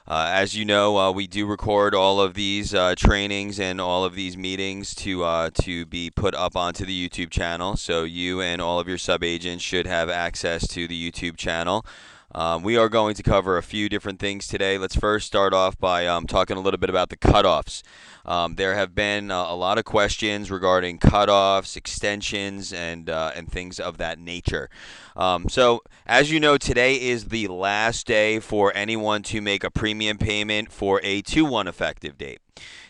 As you know, we do record all of these trainings and all of these meetings to be put up onto the YouTube channel. So you and all of your sub-agents should have access to the YouTube channel. We are going to cover a few different things today. Let's first start off by talking a little bit about the cutoffs. There have been a lot of questions regarding cutoffs, extensions, and things of that nature. So, as you know, today is the last day for anyone to make a premium payment for a 2/1 effective date.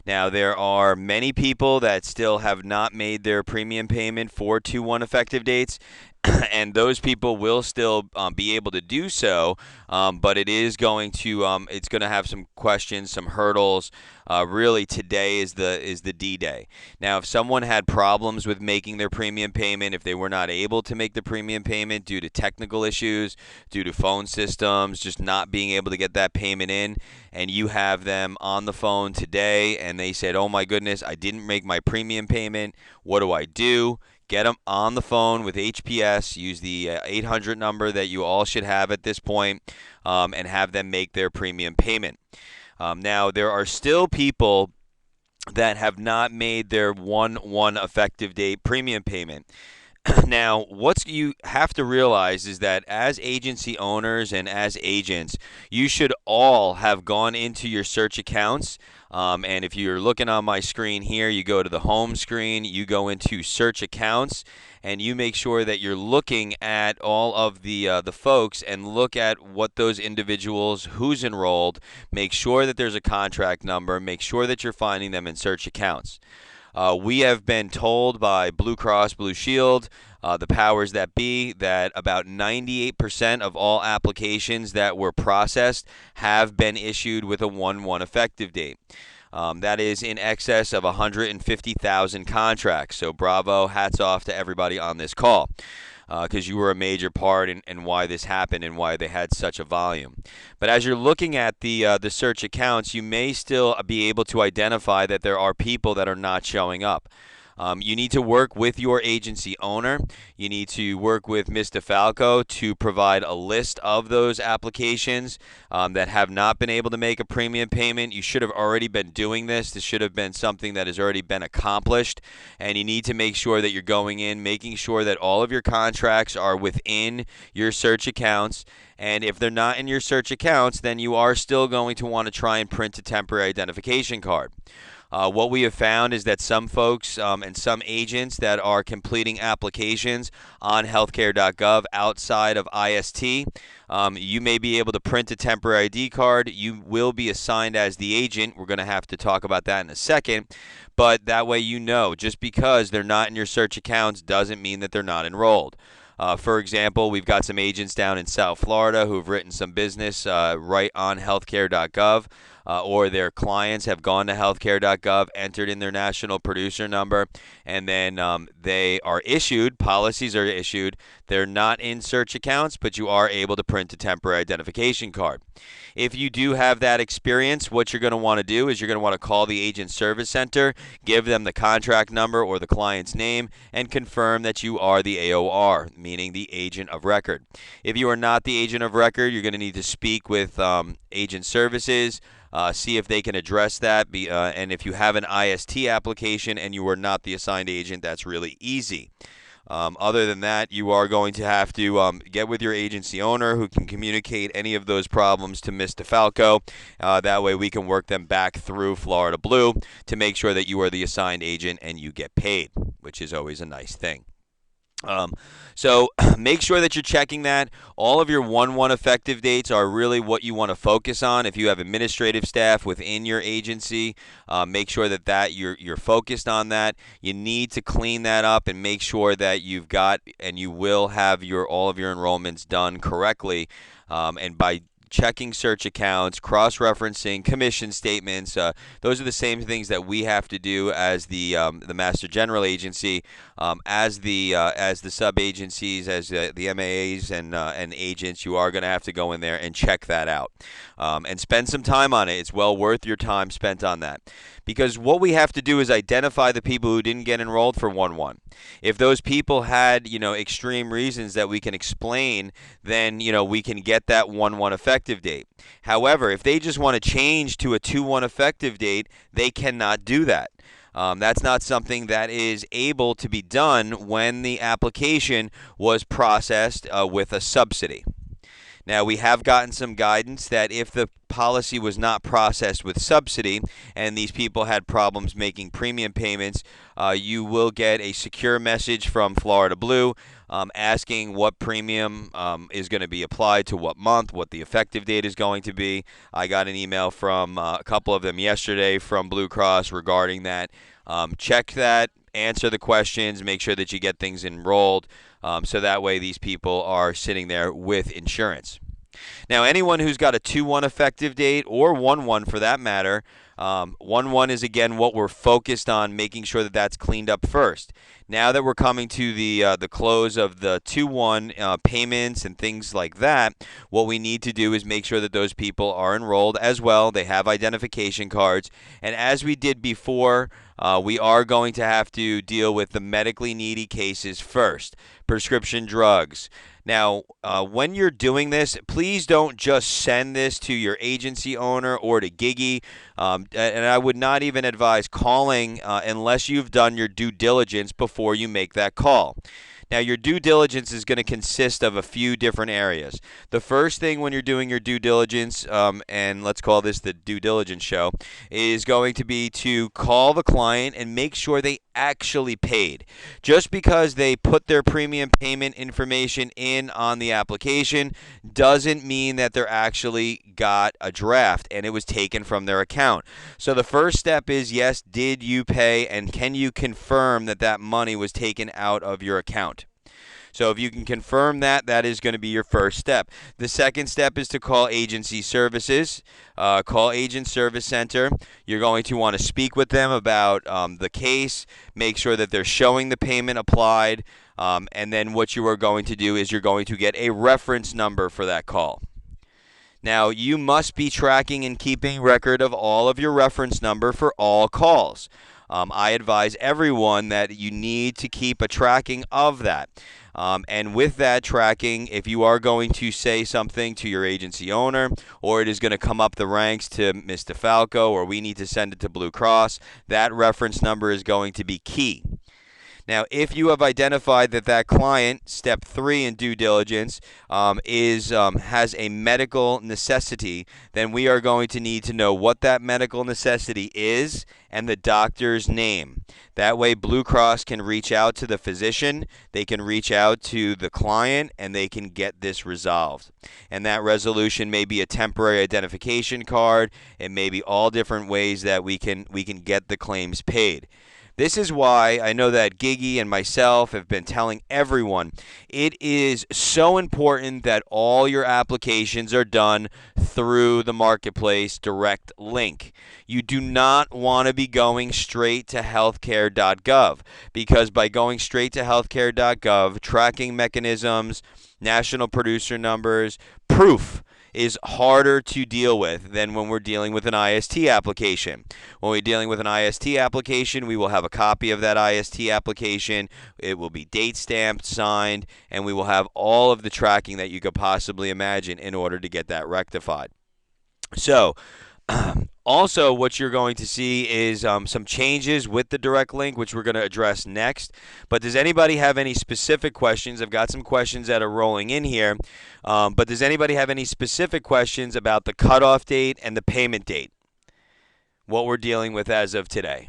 Now, there are many people that still have not made their premium payment for 2/1 effective dates, and those people will still be able to do so, but it's going to have some questions, some hurdles. Really, today is the D-Day. Now, if someone had problems with making their premium payment, if they were not able to make the premium payment due to technical issues, due to phone systems, just not being able to get that payment in, and you have them on the phone today and they said, "Oh my goodness, I didn't make my premium payment. What do I do?" Get them on the phone with HPS. Use the 800 number that you all should have at this point, and have them make their premium payment. Now, there are still people that have not made their 1/1 effective date premium payment. Now, what you have to realize is that as agency owners and as agents, you should all have gone into your search accounts. And if you're looking on my screen here, you go to the home screen, you go into search accounts, and you make sure that you're looking at all of the folks and look at what those individuals, who's enrolled. Make sure that there's a contract number. Make sure that you're finding them in search accounts. We have been told by Blue Cross Blue Shield, the powers that be, that about 98% of all applications that were processed have been issued with a 1/1 effective date. That is in excess of 150,000 contracts. So bravo, hats off to everybody on this call, because you were a major part in why this happened and why they had such a volume. But as you're looking at the search accounts, you may still be able to identify that there are people that are not showing up. You need to work with your agency owner. You need to work with Ms. DeFalco to provide a list of those applications that have not been able to make a premium payment. You should have already been doing this. This should have been something that has already been accomplished. And you need to make sure that you're going in, making sure that all of your contracts are within your search accounts. And if they're not in your search accounts, then you are still going to want to try and print a temporary identification card. What we have found is that some folks and some agents that are completing applications on healthcare.gov outside of IST, you may be able to print a temporary ID card. You will be assigned as the agent. We're going to have to talk about that in a second. But that way you know, just because they're not in your search accounts doesn't mean that they're not enrolled. For example, we've got some agents down in South Florida who have written some business right on healthcare.gov, or their clients have gone to healthcare.gov, entered in their national producer number, and then they are issued, policies are issued. They're not in search accounts, but you are able to print a temporary identification card. If you do have that experience, what you're going to want to do is you're going to want to call the agent service center, give them the contract number or the client's name, and confirm that you are the AOR, meaning the agent of record. If you are not the agent of record, you're going to need to speak with agent services, see if they can address that. And if you have an IST application and you are not the assigned agent, that's really easy. Other than that, you are going to have to get with your agency owner who can communicate any of those problems to Ms. DeFalco. That way we can work them back through Florida Blue to make sure that you are the assigned agent and you get paid, which is always a nice thing. So make sure that you're checking that. All of your 1/1 effective dates are really what you want to focus on. If you have administrative staff within your agency, make sure that you're focused on that. You need to clean that up and make sure that you've got and you will have all of your enrollments done correctly. And by checking search accounts, cross-referencing commission statements. Those are the same things that we have to do as the Master General Agency, as the sub-agencies, as the MAAs and agents. You are going to have to go in there and check that out and spend some time on it. It's well worth your time spent on that. Because what we have to do is identify the people who didn't get enrolled for 1/1. If those people had, extreme reasons that we can explain, then, we can get that 1/1 effective effective date. However, if they just want to change to a 2/1 effective date, they cannot do that. That's not something that is able to be done when the application was processed with a subsidy. Now, we have gotten some guidance that if the policy was not processed with subsidy and these people had problems making premium payments, you will get a secure message from Florida Blue asking what premium is going to be applied to what month, what the effective date is going to be. I got an email from a couple of them yesterday from Blue Cross regarding that. Check that, answer the questions, make sure that you get things enrolled, so that way these people are sitting there with insurance. Now, anyone who's got a 2/1 effective date or 1/1 for that matter, 1/1 is again what we're focused on, making sure that that's cleaned up first. Now that we're coming to the close of the 2/1 payments and things like that, what we need to do is make sure that those people are enrolled as well. They have identification cards, and as we did before, we are going to have to deal with the medically needy cases first. Prescription drugs. Now, when you're doing this, please don't just send this to your agency owner or to Gigi, and I would not even advise calling unless you've done your due diligence before you make that call. Now, your due diligence is going to consist of a few different areas. The first thing when you're doing your due diligence, and let's call this the due diligence show, is going to be to call the client and make sure they actually paid. Just because they put their premium payment information in on the application doesn't mean that they're actually got a draft and it was taken from their account. So the first step is, yes, did you pay, and can you confirm that that money was taken out of your account? So if you can confirm that, that is going to be your first step. The second step is to call agency services. Call Agent Service Center. You're going to want to speak with them about the case, make sure that they're showing the payment applied, and then what you are going to do is you're going to get a reference number for that call. Now, you must be tracking and keeping record of all of your reference number for all calls. I advise everyone that you need to keep a tracking of that. And with that tracking, if you are going to say something to your agency owner, or it is going to come up the ranks to Ms. DeFalco, or we need to send it to Blue Cross, that reference number is going to be key. Now, if you have identified that that client, step 3 in due diligence, has a medical necessity, then we are going to need to know what that medical necessity is and the doctor's name. That way, Blue Cross can reach out to the physician, they can reach out to the client, and they can get this resolved. And that resolution may be a temporary identification card. It may be all different ways that we can get the claims paid. This is why I know that Gigi and myself have been telling everyone it is so important that all your applications are done through the Marketplace direct link. You do not want to be going straight to healthcare.gov, because by going straight to healthcare.gov, tracking mechanisms, national producer numbers, proof is harder to deal with than when we're dealing with an IST application. When we're dealing with an IST application, we will have a copy of that IST application. It will be date stamped, signed, and we will have all of the tracking that you could possibly imagine in order to get that rectified. So, also, what you're going to see is some changes with the direct link, which we're going to address next. But does anybody have any specific questions? I've got some questions that are rolling in here. But does anybody have any specific questions about the cutoff date and the payment date? What we're dealing with as of today.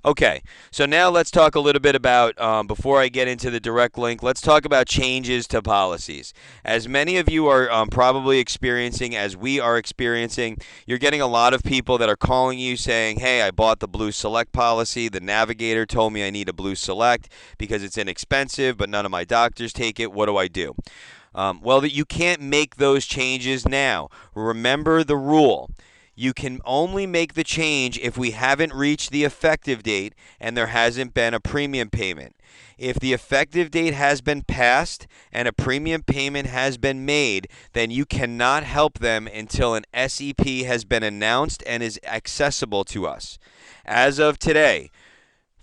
Okay, so now let's talk a little bit about, before I get into the direct link, let's talk about changes to policies. As many of you are probably experiencing, as we are experiencing, you're getting a lot of people that are calling you saying, hey, I bought the Blue Select policy. The navigator told me I need a Blue Select because it's inexpensive, but none of my doctors take it. What do I do? Well, you can't make those changes now. Remember the rule. You can only make the change if we haven't reached the effective date and there hasn't been a premium payment. If the effective date has been passed and a premium payment has been made, then you cannot help them until an SEP has been announced and is accessible to us. As of today,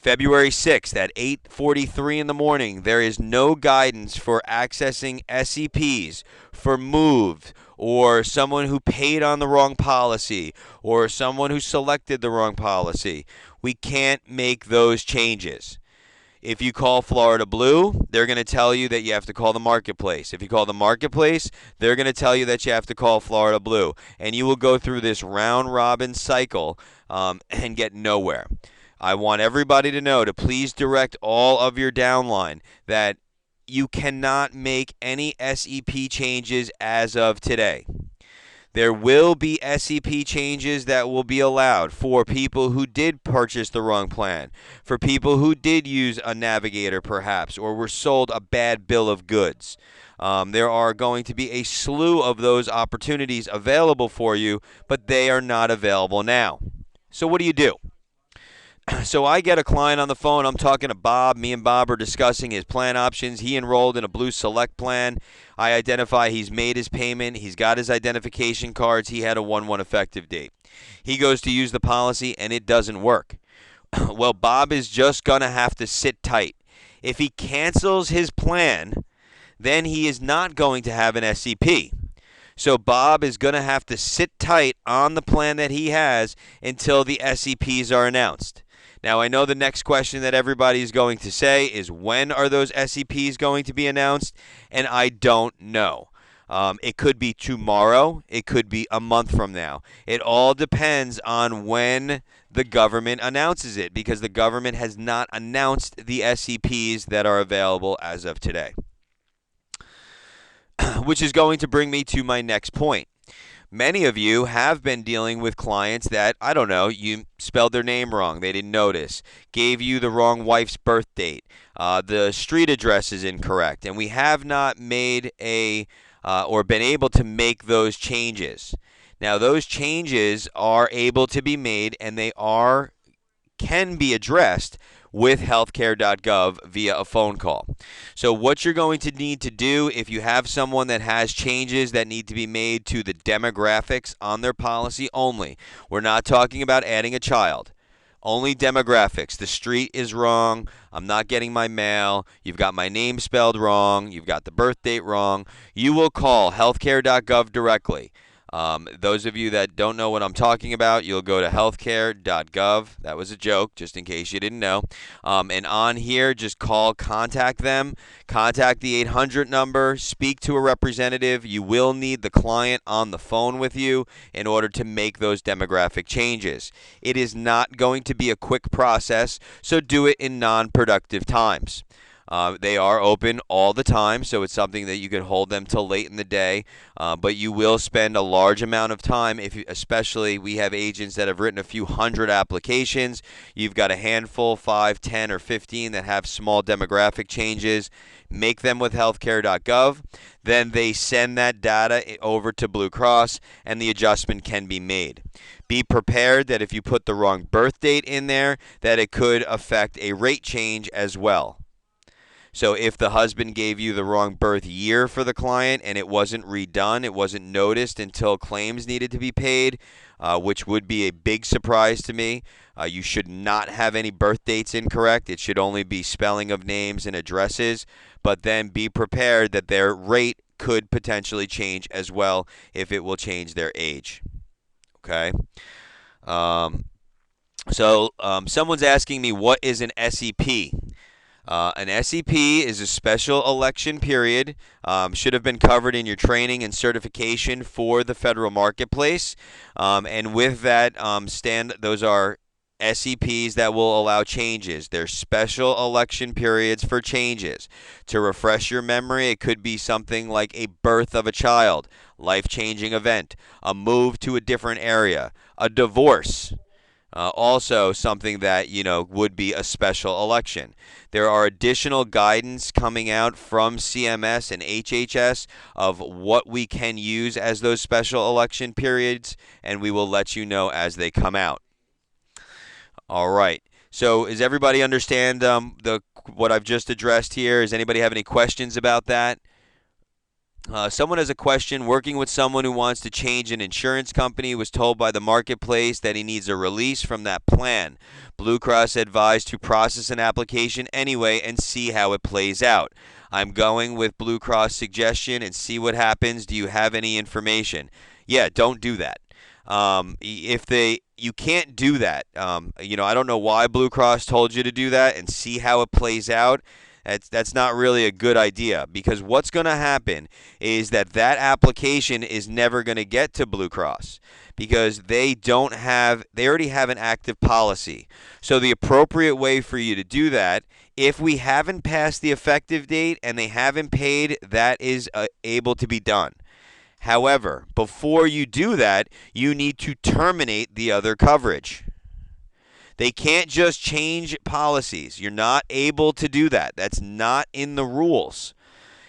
February 6th at 8:43 in the morning, there is no guidance for accessing SEPs for moved or someone who paid on the wrong policy or someone who selected the wrong policy. We can't make those changes. If you call Florida Blue, they're going to tell you that you have to call the marketplace. If you call the marketplace, they're going to tell you that you have to call Florida Blue. And you will go through this round robin cycle and get nowhere. I want everybody to know to please direct all of your downline that you cannot make any SEP changes as of today. There will be SEP changes that will be allowed for people who did purchase the wrong plan, for people who did use a navigator perhaps, or were sold a bad bill of goods. There are going to be a slew of those opportunities available for you, but they are not available now. So what do you do? So I get a client on the phone. I'm talking to Bob. Me and Bob are discussing his plan options. He enrolled in a Blue Select plan. I identify he's made his payment. He's got his identification cards. He had a 1/1 effective date. He goes to use the policy, and it doesn't work. Well, Bob is just going to have to sit tight. If he cancels his plan, then he is not going to have an SEP. So Bob is going to have to sit tight on the plan that he has until the SEPs are announced. Now, I know the next question that everybody is going to say is, when are those SEPs going to be announced? And I don't know. It could be tomorrow. It could be a month from now. It all depends on when the government announces it, because the government has not announced the SEPs that are available as of today. Which is going to bring me to my next point. Many of you have been dealing with clients that, I don't know, you spelled their name wrong, they didn't notice, gave you the wrong wife's birth date, the street address is incorrect, and we have not made or been able to make those changes. Now, those changes are able to be made, and they can be addressed with healthcare.gov via a phone call. So what you're going to need to do if you have someone that has changes that need to be made to the demographics on their policy only. We're not talking about adding a child. Only demographics. The street is wrong. I'm not getting my mail. You've got my name spelled wrong. You've got the birth date wrong. You will call healthcare.gov directly. Those of you that don't know what I'm talking about, you'll go to healthcare.gov. That was a joke, just in case you didn't know. And on here, just contact them. Contact the 800 number. Speak to a representative. You will need the client on the phone with you in order to make those demographic changes. It is not going to be a quick process, so do it in non-productive times. They are open all the time, so it's something that you could hold them till late in the day. But you will spend a large amount of time, especially we have agents that have written a few hundred applications. You've got a handful, 5, 10, or 15 that have small demographic changes. Make them with healthcare.gov. Then they send that data over to Blue Cross, and the adjustment can be made. Be prepared that if you put the wrong birth date in there, that it could affect a rate change as well. So if the husband gave you the wrong birth year for the client and it wasn't redone, it wasn't noticed until claims needed to be paid, which would be a big surprise to me. You should not have any birth dates incorrect. It should only be spelling of names and addresses. But then be prepared that their rate could potentially change as well if it will change their age. Okay? Someone's asking me, what is an SEP? An SEP is a special election period, should have been covered in your training and certification for the federal marketplace. And with that, those are SEPs that will allow changes. They're special election periods for changes. To refresh your memory, it could be something like a birth of a child, life-changing event, a move to a different area, a divorce. Also something that, would be a special election. There are additional guidance coming out from CMS and HHS of what we can use as those special election periods, and we will let you know as they come out. All right. So does everybody understand what I've just addressed here? Does anybody have any questions about that? Someone has a question. Working with someone who wants to change an insurance company, was told by the marketplace that he needs a release from that plan. Blue Cross advised to process an application anyway and see how it plays out. I'm going with Blue Cross suggestion and see what happens. Do you have any information? Yeah, don't do that. You can't do that. I don't know why Blue Cross told you to do that and see how it plays out. That's not really a good idea, because what's going to happen is that application is never going to get to Blue Cross, because they already have an active policy. So the appropriate way for you to do that, if we haven't passed the effective date and they haven't paid, that is able to be done. However, before you do that, you need to terminate the other coverage. They can't just change policies. You're not able to do that. That's not in the rules.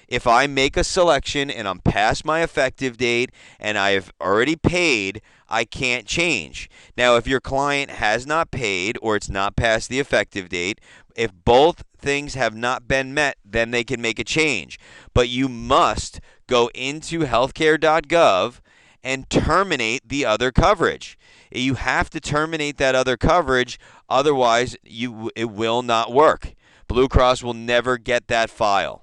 If I make a selection and I'm past my effective date and I've already paid, I can't change. Now, if your client has not paid or it's not past the effective date, if both things have not been met, then they can make a change. But you must go into healthcare.gov and terminate the other coverage. You have to terminate that other coverage, otherwise it will not work. Blue Cross will never get that file.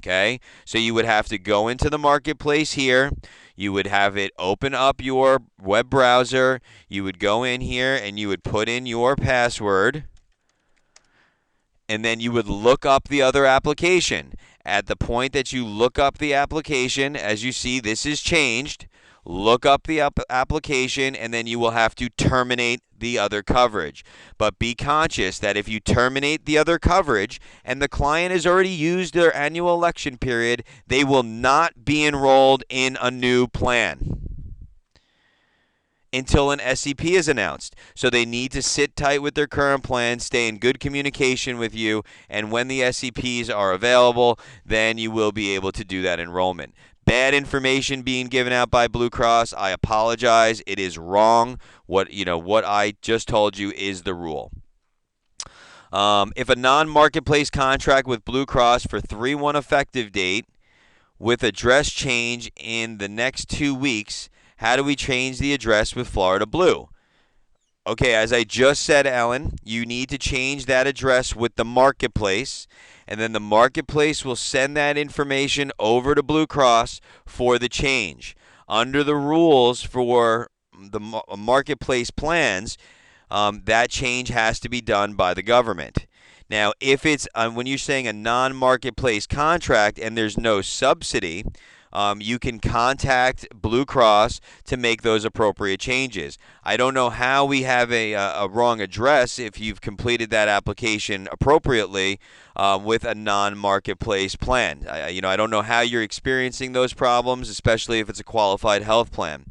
Okay? So you would have to go into the marketplace here. You would have it open up your web browser. You would go in here and you would put in your password. And then you would look up the other application. At the point that you look up the application, as you see, this is changed. Look up the application, and then you will have to terminate the other coverage. But be conscious that if you terminate the other coverage and the client has already used their annual election period, they will not be enrolled in a new plan until an SEP is announced. So they need to sit tight with their current plan, stay in good communication with you, and when the SEPs are available, then you will be able to do that enrollment. Bad information being given out by Blue Cross. I apologize. It is wrong. What I just told you is the rule. If a non-marketplace contract with Blue Cross for 3/1 effective date with address change in the next 2 weeks, how do we change the address with Florida Blue? Okay, as I just said, Ellen, you need to change that address with the marketplace, and then the marketplace will send that information over to Blue Cross for the change. Under the rules for the marketplace plans, that change has to be done by the government. Now, if it's when you're saying a non-marketplace contract and there's no subsidy, you can contact Blue Cross to make those appropriate changes. I don't know how we have a wrong address if you've completed that application appropriately with a non-marketplace plan. I don't know how you're experiencing those problems, especially if it's a qualified health plan.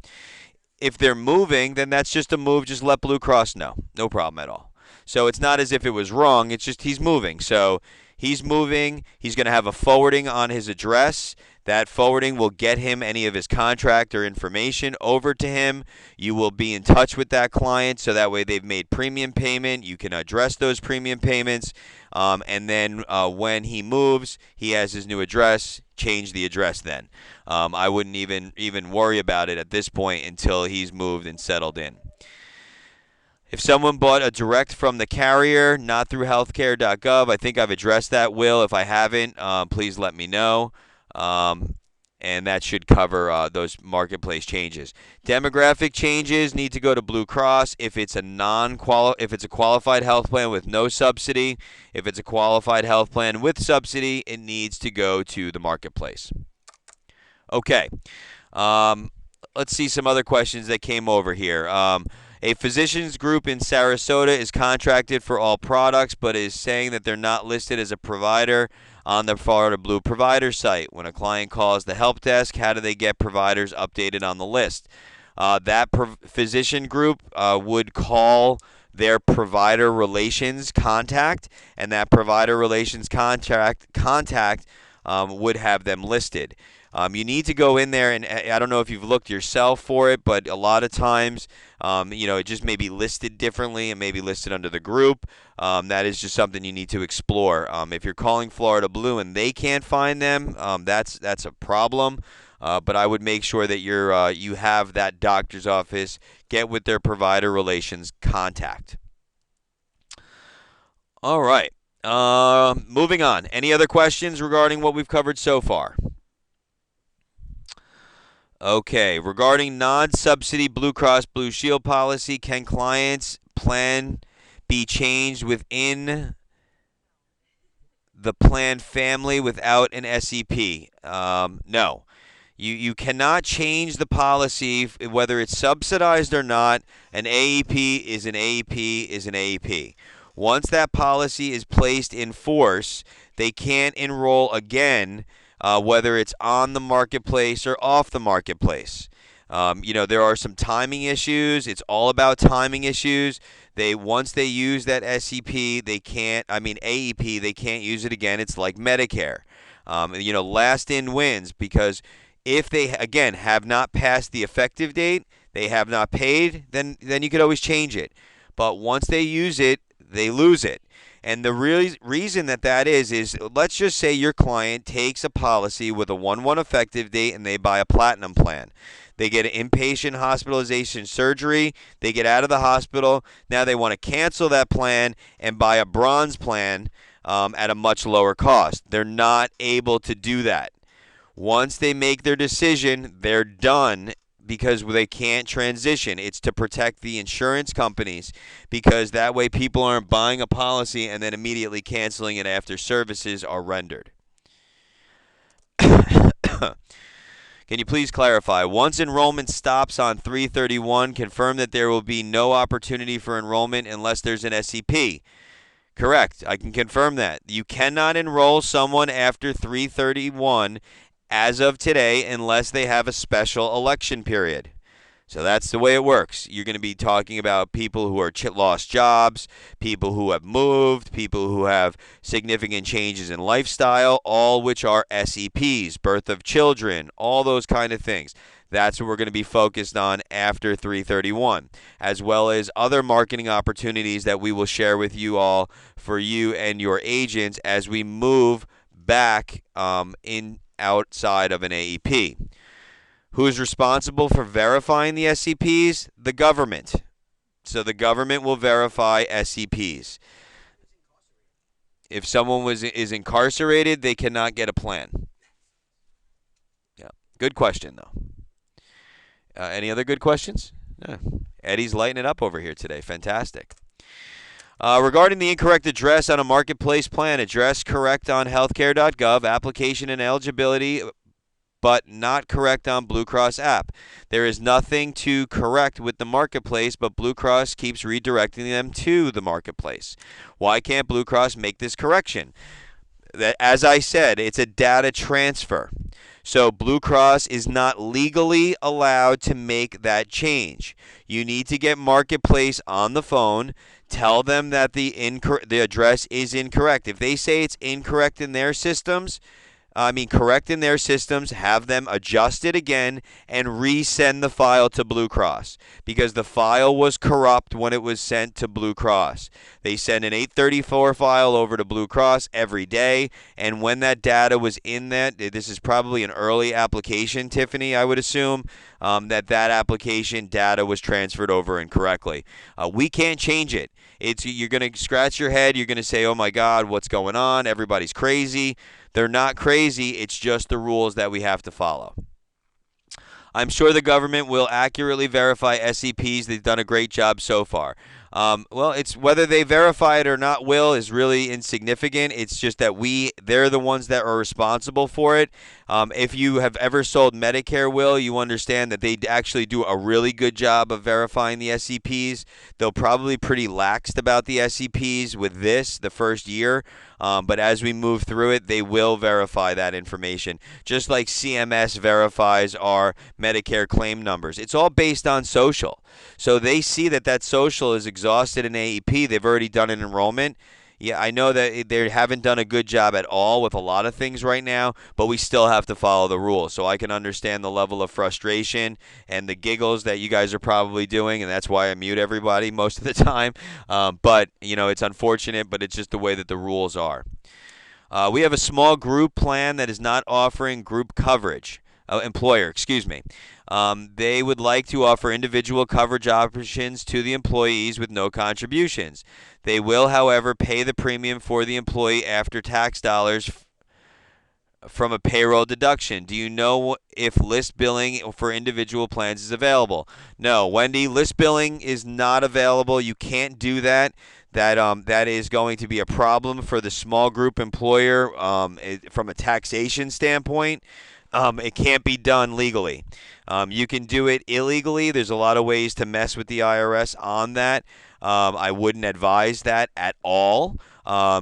If they're moving, then that's just a move. Just let Blue Cross know. No problem at all. So it's not as if it was wrong. It's just he's moving. So he's moving. He's going to have a forwarding on his address. That forwarding will get him any of his contract or information over to him. You will be in touch with that client, so that way they've made premium payment. You can address those premium payments, and then when he moves, he has his new address. Change the address then. I wouldn't even worry about it at this point until he's moved and settled in. If someone bought a direct from the carrier, not through healthcare.gov, I think I've addressed that, Will. If I haven't, please let me know. And that should cover those marketplace changes. Demographic changes need to go to Blue Cross if it's if it's a qualified health plan with no subsidy. If it's a qualified health plan with subsidy, it needs to go to the marketplace. Okay. Let's see some other questions that came over here. A physicians group in Sarasota is contracted for all products, but is saying that they're not listed as a provider on the Florida Blue provider site. When a client calls the help desk, how do they get providers updated on the list? That physician group would call their provider relations contact, and that provider relations contact would have them listed. You need to go in there, and I don't know if you've looked yourself for it, but a lot of times, it just may be listed differently and maybe listed under the group. That is just something you need to explore. If you're calling Florida Blue and they can't find them, that's a problem. But I would make sure that you have that doctor's office. Get with their provider relations contact. All right. Moving on. Any other questions regarding what we've covered so far? Okay. Regarding non-subsidy Blue Cross Blue Shield policy, can clients' plan be changed within the plan family without an SEP? No. You cannot change the policy whether it's subsidized or not. An AEP is an AEP is an AEP. Once that policy is placed in force, they can't enroll again, whether it's on the marketplace or off the marketplace. There are some timing issues. It's all about timing issues. Once they use that AEP, they can't use it again. It's like Medicare. Last in wins, because if they, again, have not passed the effective date, they have not paid, then you could always change it. But once they use it, they lose it. And the reason that is let's just say your client takes a policy with a 1/1 effective date and they buy a platinum plan. They get an inpatient hospitalization surgery. They get out of the hospital. Now they want to cancel that plan and buy a bronze plan at a much lower cost. They're not able to do that. Once they make their decision, they're done, because they can't transition. It's to protect the insurance companies, because that way people aren't buying a policy and then immediately canceling it after services are rendered. Can you please clarify? Once enrollment stops on 3/31, confirm that there will be no opportunity for enrollment unless there's an SEP. Correct. I can confirm that. You cannot enroll someone after 3/31 as of today unless they have a special election period. So that's the way it works. You're going to be talking about people who are lost jobs, people who have moved, people who have significant changes in lifestyle, all which are SEPs, birth of children, all those kind of things. That's what we're going to be focused on after 3/31, as well as other marketing opportunities that we will share with you all for you and your agents as we move back in outside of an AEP. Who is responsible for verifying the SEPs? The government. So the government will verify SEPs. If someone is incarcerated, they cannot get a plan. Yeah, good question though. Any other good questions? Yeah. Eddie's lighting it up over here today. Fantastic. Regarding the incorrect address on a marketplace plan, address correct on healthcare.gov, application and eligibility, but not correct on Blue Cross app. There is nothing to correct with the marketplace, but Blue Cross keeps redirecting them to the marketplace. Why can't Blue Cross make this correction? As I said, it's a data transfer. So Blue Cross is not legally allowed to make that change. You need to get Marketplace on the phone. Tell them that the address is incorrect. If they say it's incorrect in their systems, correct in their systems, have them adjust it again and resend the file to Blue Cross, because the file was corrupt when it was sent to Blue Cross. They send an 834 file over to Blue Cross every day, and when that data was in that, this is probably an early application, Tiffany, I would assume, that application data was transferred over incorrectly. We can't change it. You're going to scratch your head. You're going to say, oh my God, what's going on? Everybody's crazy. They're not crazy. It's just the rules that we have to follow. I'm sure the government will accurately verify SEPs. They've done a great job so far. It's whether they verify it or not, Will, is really insignificant. It's just that they're the ones that are responsible for it. If you have ever sold Medicare, Will, you understand that they actually do a really good job of verifying the SEPs. They'll probably pretty laxed about the SEPs with the first year. But as we move through it, they will verify that information, just like CMS verifies our Medicare claim numbers. It's all based on social. So they see that social is exhausted in AEP. They've already done an enrollment. Yeah, I know that they haven't done a good job at all with a lot of things right now, but we still have to follow the rules. So I can understand the level of frustration and the giggles that you guys are probably doing, and that's why I mute everybody most of the time. But, it's unfortunate, but it's just the way that the rules are. We have a small group plan that is not offering group coverage. Employer, excuse me. They would like to offer individual coverage options to the employees with no contributions. They will, however, pay the premium for the employee after tax dollars from a payroll deduction. Do you know if list billing for individual plans is available? No, Wendy, list billing is not available. You can't do that. That is going to be a problem for the small group employer from a taxation standpoint. It can't be done legally. You can do it illegally. There's a lot of ways to mess with the IRS on that. I wouldn't advise that at all.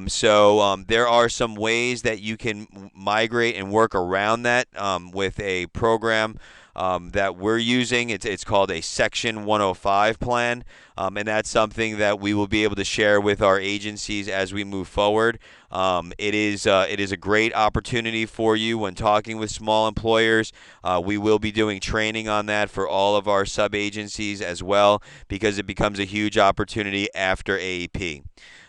So there are some ways that you can migrate and work around that with a program that we're using. It's called a Section 105 plan, and that's something that we will be able to share with our agencies as we move forward. It is a great opportunity for you when talking with small employers. We will be doing training on that for all of our sub-agencies as well, because it becomes a huge opportunity after AEP.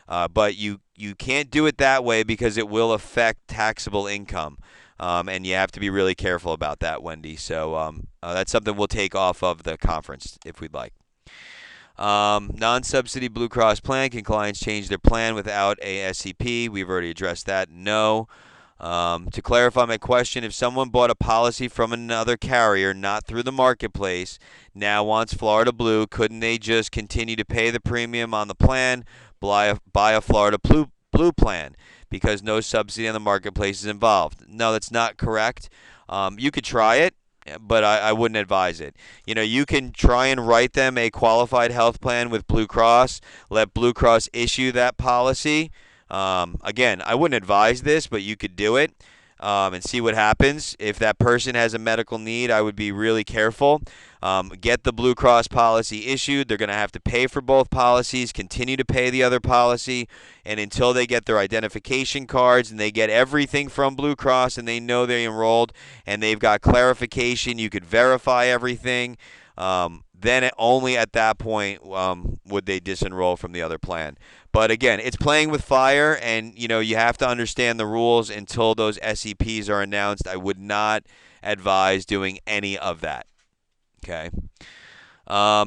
But you can't do it that way because it will affect taxable income. And you have to be really careful about that, Wendy. So that's something we'll take off of the conference if we'd like. Non-subsidy Blue Cross plan. Can clients change their plan without a SEP? We've already addressed that. No. To clarify my question, if someone bought a policy from another carrier, not through the marketplace, now wants Florida Blue, couldn't they just continue to pay the premium on the plan, buy a Florida Blue plan, because no subsidy on the marketplace is involved? No, that's not correct. You could try it, but I wouldn't advise it. You can try and write them a qualified health plan with Blue Cross, let Blue Cross issue that policy. Again, I wouldn't advise this, but you could do it and see what happens. If that person has a medical need, I would be really careful. Get the Blue Cross policy issued. They're going to have to pay for both policies, continue to pay the other policy, and until they get their identification cards and they get everything from Blue Cross and they know they're enrolled and they've got clarification, you could verify everything. Then only at that point would they disenroll from the other plan. But again, it's playing with fire, and you have to understand the rules until those SEPs are announced. I would not advise doing any of that. Okay. All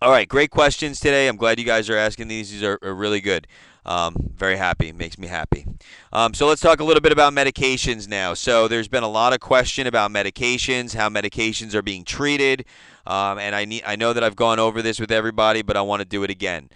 right, great questions today. I'm glad you guys are asking these. These are really good. Very happy. Makes me happy. So let's talk a little bit about medications now. So there's been a lot of question about medications, how medications are being treated. And I know that I've gone over this with everybody, but I want to do it again.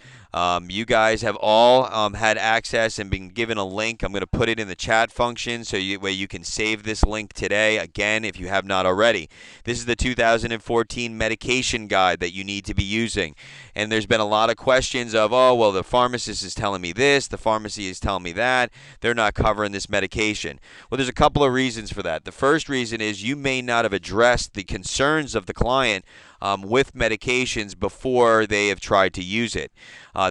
You guys have all had access and been given a link. I'm going to put it in the chat function so you can save this link today, again, if you have not already. This is the 2014 medication guide that you need to be using. And there's been a lot of questions of, well, the pharmacist is telling me this, the pharmacy is telling me that, they're not covering this medication. Well, there's a couple of reasons for that. The first reason is you may not have addressed the concerns of the client with medications before they have tried to use it.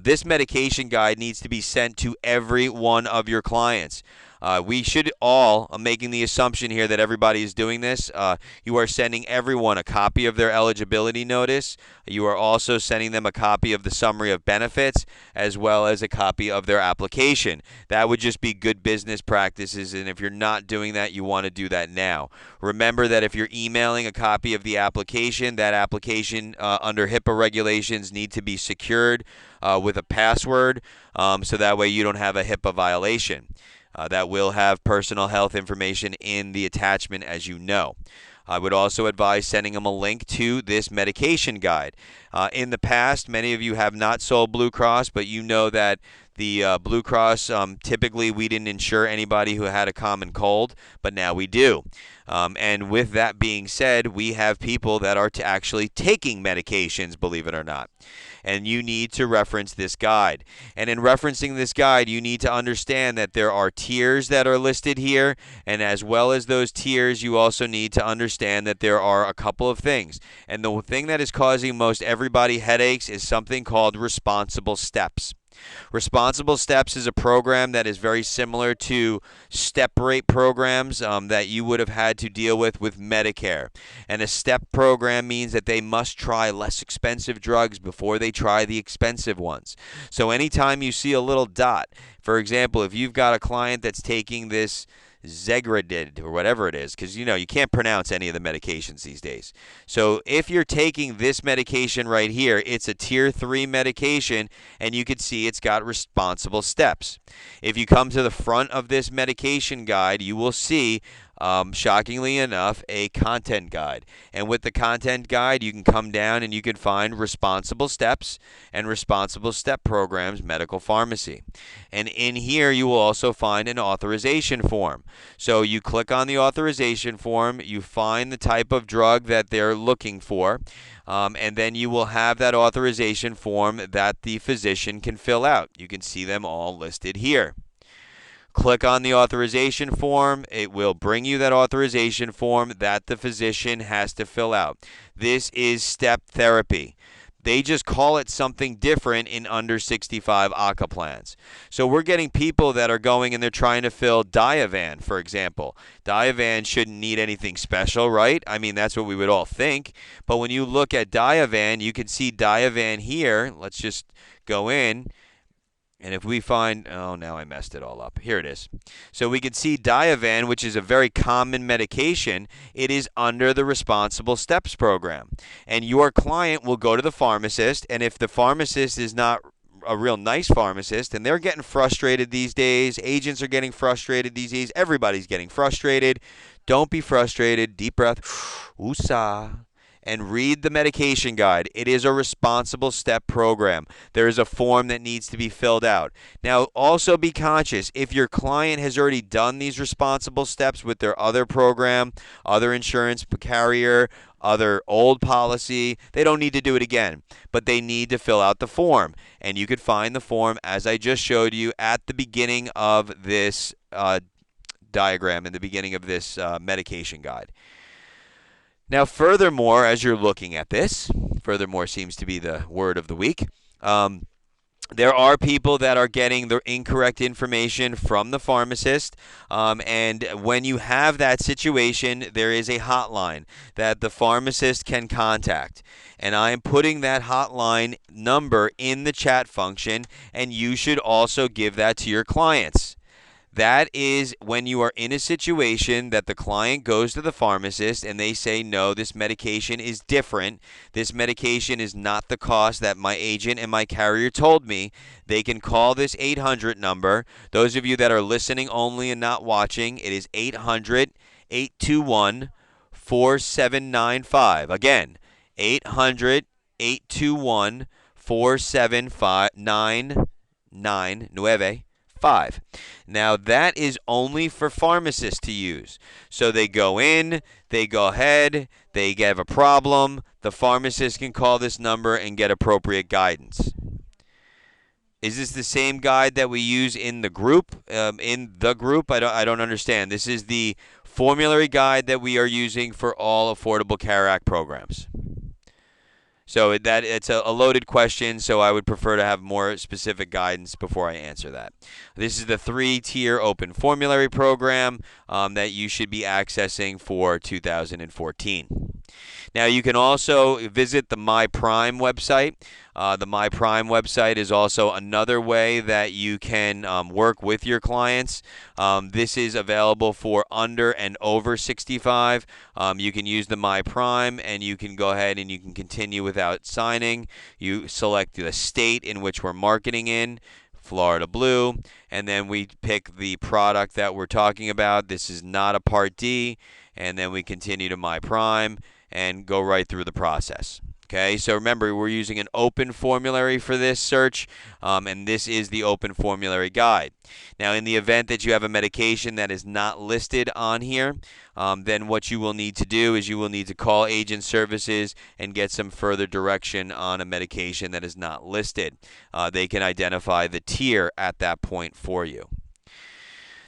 This medication guide needs to be sent to every one of your clients. We should all, I'm making the assumption here that everybody is doing this. You are sending everyone a copy of their eligibility notice. You are also sending them a copy of the summary of benefits as well as a copy of their application. That would just be good business practices, and if you're not doing that, you want to do that now. Remember that if you're emailing a copy of the application, that application under HIPAA regulations need to be secured with a password so that way you don't have a HIPAA violation. That will have personal health information in the attachment, as you know. I would also advise sending them a link to this medication guide. In the past, many of you have not sold Blue Cross, but you know that the Blue Cross, typically we didn't insure anybody who had a common cold, but now we do. And with that being said, we have people that are actually taking medications, believe it or not. And you need to reference this guide. And in referencing this guide, you need to understand that there are tiers that are listed here. And as well as those tiers, you also need to understand that there are a couple of things. And the thing that is causing most everybody headaches is something called responsible steps. Responsible Steps is a program that is very similar to step rate programs that you would have had to deal with Medicare. And a step program means that they must try less expensive drugs before they try the expensive ones. So anytime you see a little dot, for example, if you've got a client that's taking this Zegradid or whatever it is, because you can't pronounce any of the medications these days. So if you're taking this medication right here, it's a tier 3 medication, and you can see it's got responsible steps. If you come to the front of this medication guide, you will see shockingly enough, a content guide. And with the content guide, you can come down and you can find responsible steps and responsible step programs, medical pharmacy. And in here, you will also find an authorization form. So you click on the authorization form, you find the type of drug that they're looking for, and then you will have that authorization form that the physician can fill out. You can see them all listed here. Click on the authorization form. It will bring you that authorization form that the physician has to fill out. This is step therapy. They just call it something different in under 65 ACA plans. So we're getting people that are going and they're trying to fill Diavan, for example. Diavan shouldn't need anything special, right? I mean, that's what we would all think. But when you look at Diavan, you can see Diavan here. Let's just go in. And if we find, oh, now I messed it all up. Here it is. So we can see Diavan, which is a very common medication. It is under the Responsible Steps program. And your client will go to the pharmacist, and if the pharmacist is not a real nice pharmacist, and they're getting frustrated these days, agents are getting frustrated these days, everybody's getting frustrated. Don't be frustrated. Deep breath. Woosah. And read the medication guide. It is a responsible step program. There is a form that needs to be filled out. Now, also be conscious, if your client has already done these responsible steps with their other program, other insurance carrier, other old policy, they don't need to do it again, but they need to fill out the form. And you could find the form, as I just showed you, at the beginning of this diagram, in the beginning of this medication guide. Now, furthermore, as you're looking at this, furthermore seems to be the word of the week, there are people that are getting the incorrect information from the pharmacist, and when you have that situation, there is a hotline that the pharmacist can contact. And I am putting that hotline number in the chat function, and you should also give that to your clients. That is when you are in a situation that the client goes to the pharmacist and they say, no, this medication is different. This medication is not the cost that my agent and my carrier told me. They can call this 800 number. Those of you that are listening only and not watching, it is 800-821-4795. Again, 800-821-4795. Now, that is only for pharmacists to use. So they go in, they go ahead, they have a problem, the pharmacist can call this number and get appropriate guidance. Is this the same guide that we use in the group? I don't understand. This is the formulary guide that we are using for all Affordable Care Act programs. So it's a loaded question, so I would prefer to have more specific guidance before I answer that. This is the 3-tier open formulary program that you should be accessing for 2014. Now, you can also visit the My Prime website. The My Prime website is also another way that you can work with your clients. This is available for under and over 65. You can use the My Prime, and you can go ahead and you can continue without signing. You select the state in which we're marketing in, Florida Blue, and then we pick the product that we're talking about. This is not a Part D, and then we continue to My Prime and go right through the process. Okay, so remember, we're using an open formulary for this search, and this is the open formulary guide. Now, in the event that you have a medication that is not listed on here, then what you will need to do is you will need to call agent services and get some further direction on a medication that is not listed. They can identify the tier at that point for you.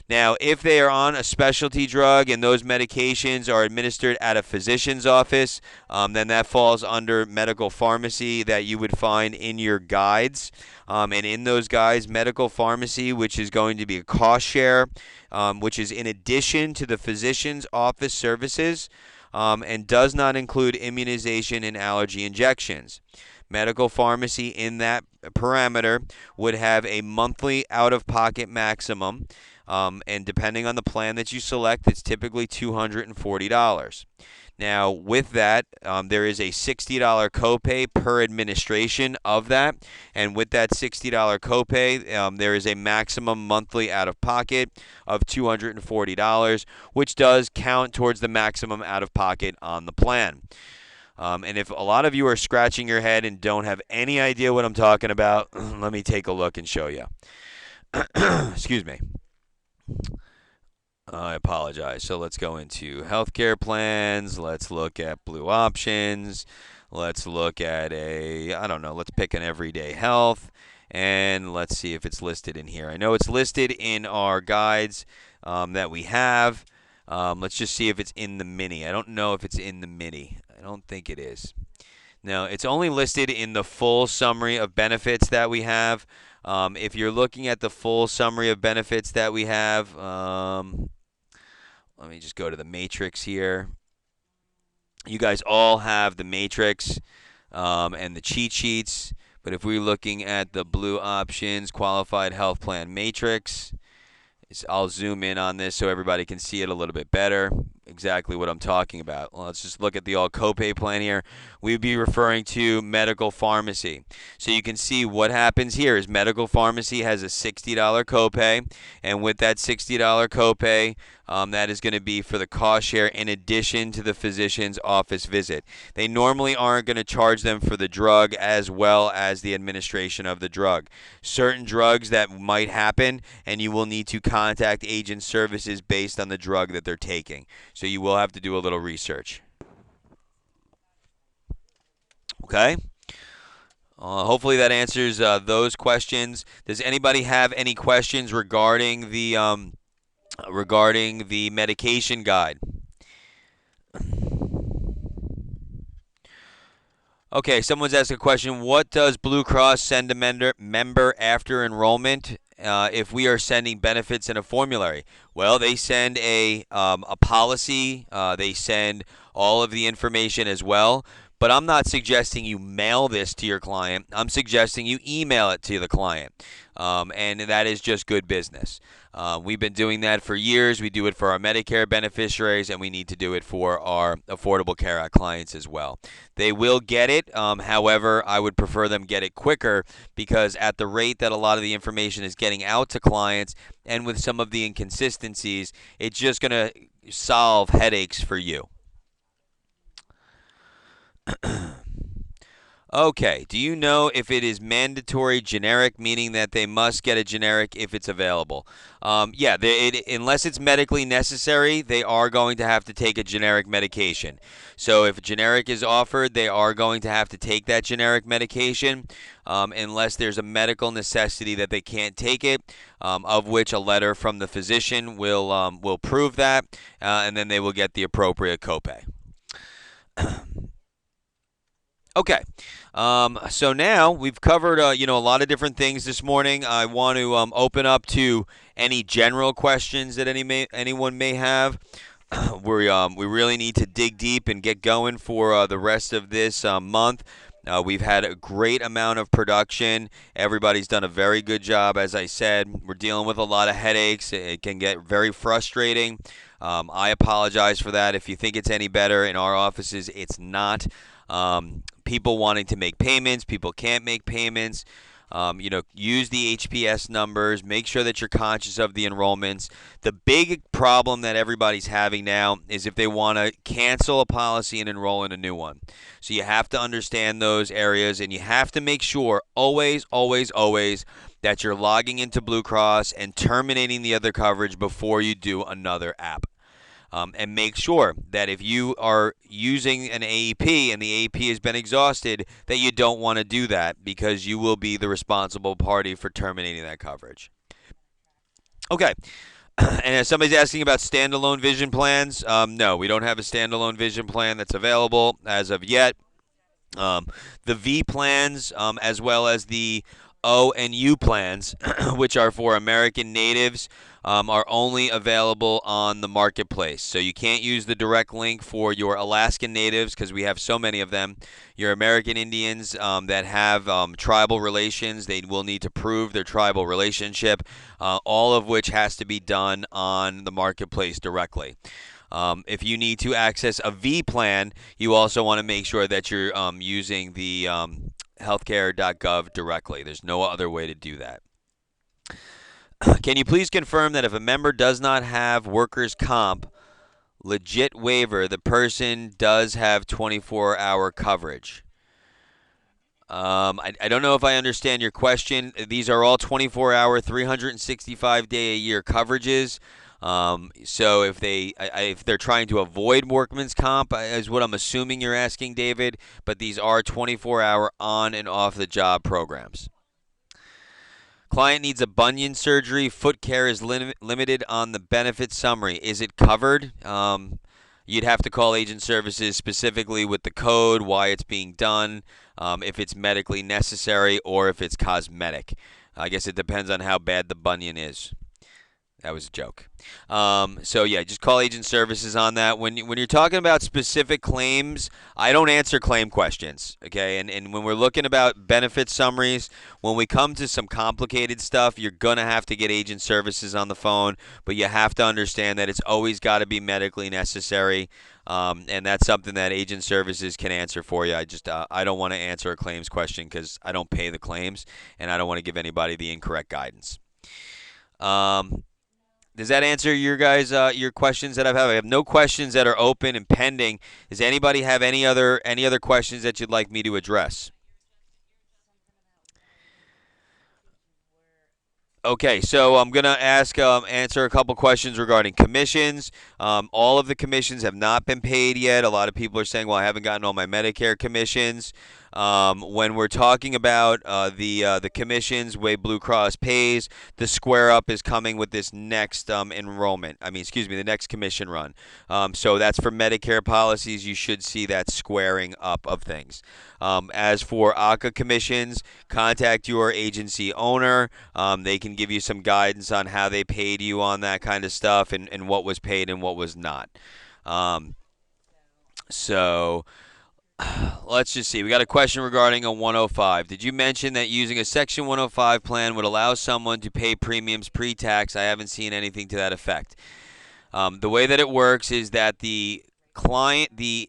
Now, if they are on a specialty drug and those medications are administered at a physician's office, then that falls under medical pharmacy that you would find in your guides. And in those guides, medical pharmacy, which is going to be a cost share, which is in addition to the physician's office services, and does not include immunization and allergy injections. Medical pharmacy in that parameter would have a monthly out-of-pocket maximum, and depending on the plan that you select, it's typically $240. Now, with that, there is a $60 copay per administration of that, and with that $60 copay, there is a maximum monthly out-of-pocket of $240, which does count towards the maximum out-of-pocket on the plan. And if a lot of you are scratching your head and don't have any idea what I'm talking about, let me take a look and show you. Excuse me. I apologize. So let's go into healthcare plans. Let's look at blue options. Let's look at let's pick an everyday health. And let's see if it's listed in here. I know it's listed in our guides that we have. Let's just see if it's in the mini. I don't know if it's in the mini. I don't think it is. Now, it's only listed in the full summary of benefits that we have. If you're looking at the full summary of benefits that we have, let me just go to the matrix here. You guys all have the matrix and the cheat sheets. But if we're looking at the blue options, qualified health plan matrix, I'll zoom in on this so everybody can see it a little bit better, exactly what I'm talking about. Well, let's just look at the all copay plan here. We'd be referring to medical pharmacy. So you can see what happens here is medical pharmacy has a $60 copay, and with that $60 copay, that is going to be for the cost share in addition to the physician's office visit. They normally aren't going to charge them for the drug as well as the administration of the drug. Certain drugs that might happen, and you will need to contact agent services based on the drug that they're taking. So you will have to do a little research. Okay? Hopefully that answers those questions. Does anybody have any questions regarding the medication guide? Okay, someone's asked a question. What does Blue Cross send a member after enrollment if we are sending benefits in a formulary? Well, they send a policy. They send all of the information as well. But I'm not suggesting you mail this to your client. I'm suggesting you email it to the client. And that is just good business. We've been doing that for years. We do it for our Medicare beneficiaries, and we need to do it for our Affordable Care Act clients as well. They will get it. However, I would prefer them get it quicker because at the rate that a lot of the information is getting out to clients and with some of the inconsistencies, it's just going to solve headaches for you. Okay, do you know if it is mandatory generic, meaning that they must get a generic if it's available? Unless it's medically necessary, they are going to have to take a generic medication. So if a generic is offered, they are going to have to take that generic medication unless there's a medical necessity that they can't take it, of which a letter from the physician will prove that, and then they will get the appropriate copay. Okay, so now we've covered a lot of different things this morning. I want to open up to any general questions that anyone may have. We really need to dig deep and get going for the rest of this month. We've had a great amount of production. Everybody's done a very good job. As I said, we're dealing with a lot of headaches. It can get very frustrating. I apologize for that. If you think it's any better in our offices, it's not. People wanting to make payments, people can't make payments. Use the HPS numbers. Make sure that you're conscious of the enrollments. The big problem that everybody's having now is if they want to cancel a policy and enroll in a new one. So you have to understand those areas, and you have to make sure always, always, always that you're logging into Blue Cross and terminating the other coverage before you do another app. And make sure that if you are using an AEP and the AEP has been exhausted, that you don't want to do that because you will be the responsible party for terminating that coverage. Okay. And if somebody's asking about standalone vision plans, no, we don't have a standalone vision plan that's available as of yet. Um, the V plans, as well as the O and U plans, which are for American natives, are only available on the marketplace. So you can't use the direct link for your Alaskan natives because we have so many of them. Your American Indians that have tribal relations, they will need to prove their tribal relationship, all of which has to be done on the marketplace directly. If you need to access a V plan, you also want to make sure that you're using the healthcare.gov directly. There's no other way to do that. Can you please confirm that if a member does not have workers' comp legit waiver, the person does have 24-hour coverage? I don't know if I understand your question. These are all 24-hour, 365-day-a-year coverages. So if they're trying to avoid workman's comp, is what I'm assuming you're asking, David. But these are 24-hour on and off the job programs. Client needs a bunion surgery. Foot care is limited on the benefit summary. Is it covered? You'd have to call agent services specifically with the code, why it's being done, if it's medically necessary, or if it's cosmetic. I guess it depends on how bad the bunion is. That was a joke. So yeah, just call agent services on that. When you're talking about specific claims, I don't answer claim questions. Okay, and when we're looking about benefit summaries, when we come to some complicated stuff, you're gonna have to get agent services on the phone. But you have to understand that it's always got to be medically necessary, and that's something that agent services can answer for you. I don't want to answer a claims question because I don't pay the claims, and I don't want to give anybody the incorrect guidance. Does that answer your guys your questions that I have no questions that are open and pending. Does anybody have any other questions that you'd like me to address? Okay, so I'm gonna answer a couple questions regarding commissions. All of the commissions have not been paid yet. A lot of people are saying, "Well, I haven't gotten all my Medicare commissions." When we're talking about the commissions, way Blue Cross pays, the square up is coming with this next enrollment. I mean, excuse me, the next commission run. So that's for Medicare policies. You should see that squaring up of things. As for ACA commissions, contact your agency owner. They can give you some guidance on how they paid you on that kind of stuff and what was paid and what was not. So let's just see. We got a question regarding a 105. Did you mention that using a Section 105 plan would allow someone to pay premiums pre-tax? I haven't seen anything to that effect. The way that it works is that the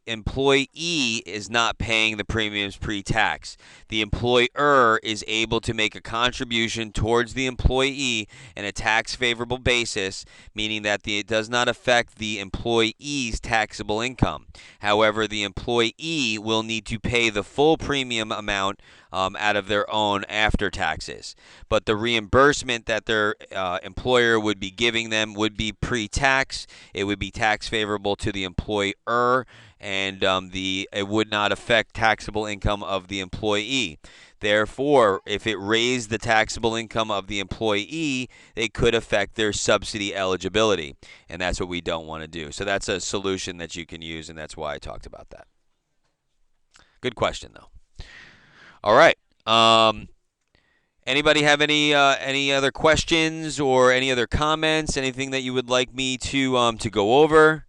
employee is not paying the premiums pre-tax. The employer is able to make a contribution towards the employee in a tax-favorable basis, meaning that it does not affect the employee's taxable income. However, the employee will need to pay the full premium amount out of their own after taxes. But the reimbursement that their employer would be giving them would be pre-tax. It would be tax favorable to the employer, and it would not affect taxable income of the employee. Therefore, if it raised the taxable income of the employee, it could affect their subsidy eligibility, and that's what we don't want to do. So that's a solution that you can use, and that's why I talked about that. Good question, though. All right. Anybody have any other questions or any other comments? Anything that you would like me to go over?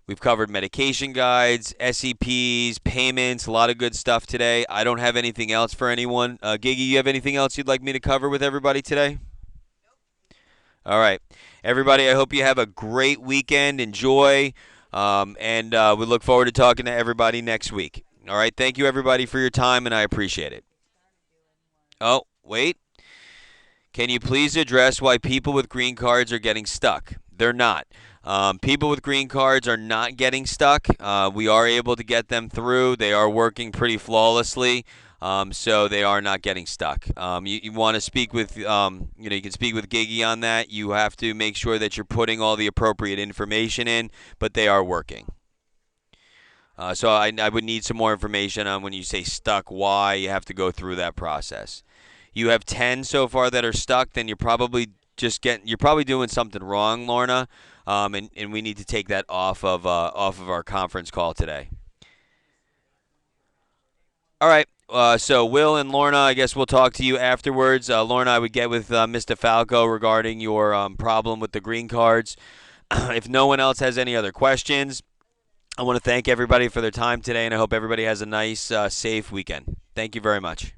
We've covered medication guides, SEPs, payments, a lot of good stuff today. I don't have anything else for anyone. Gigi, you have anything else you'd like me to cover with everybody today? All right. Everybody, I hope you have a great weekend. Enjoy. And we look forward to talking to everybody next week. All right. Thank you, everybody, for your time, and I appreciate it. Oh, wait. Can you please address why people with green cards are getting stuck? They're not. People with green cards are not getting stuck. We are able to get them through. They are working pretty flawlessly, so they are not getting stuck. You want to speak with, you can speak with Gigi on that. You have to make sure that you're putting all the appropriate information in, but they are working. So I would need some more information on when you say stuck, why you have to go through that process. You have 10 so far that are stuck, then you're probably you're probably doing something wrong, Lorna, and we need to take that off of our conference call today. All right. So Will and Lorna, I guess we'll talk to you afterwards. Lorna, I would get with Mr. Falco regarding your problem with the green cards. If no one else has any other questions, I want to thank everybody for their time today, and I hope everybody has a nice, safe weekend. Thank you very much.